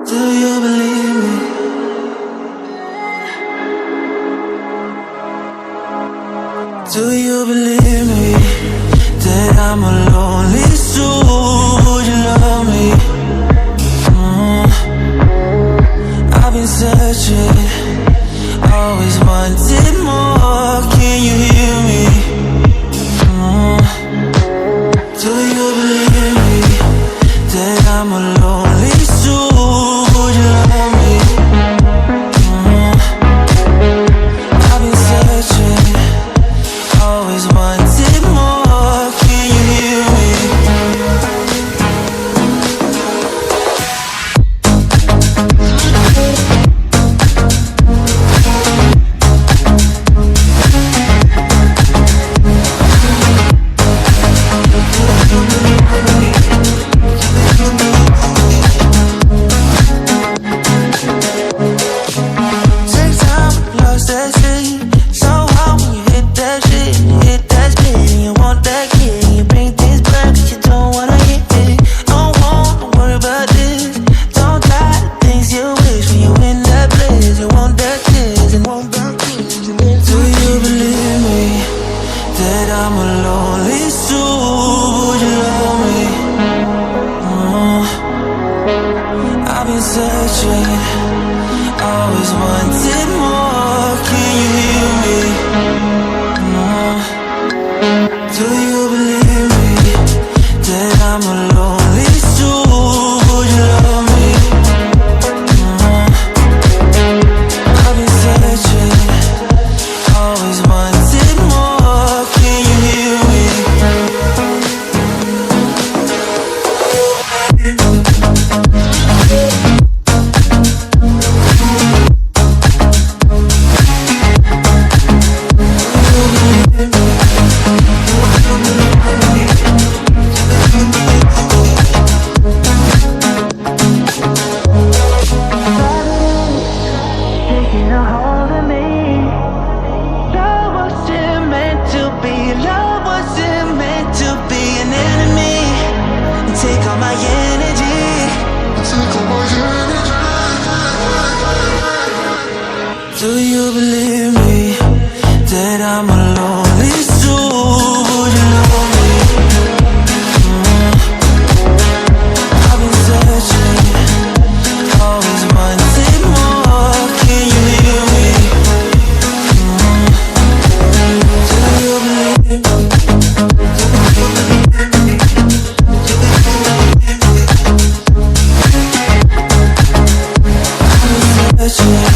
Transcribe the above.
Do you believe me? Do you believe me that I'm a lonely soul? Would you love me? I've been searching, always wanted more. Can you hear me? Do you believe me that I'm a lonely soul? Would you love me? I've been searching, always wanted more. Can you hear me? Take time, lost that shit. So hard when you hit that shit. You hit that spin, you want that kid. You bring things back, but you don't wanna hit it. Don't wanna worry about this. Don't try the things you wish when you in that place. You want that kiss and want that kiss. Do you believe me that I'm a lonely soul? Would you love me? I've been searching, always wanted more. Can you hear me? Do you believe me that I'm a lonely soul? Would you love me? I've been searching, always wanted more. Can you hear me? Taking a hold of me. Love wasn't meant to be. Love wasn't meant to be an enemy. You take all my energy. Do you believe me that I'm a lonely soul? Would you love me? I've been searching, always wanted more. Can you hear me? Do you believe me? I've been searching,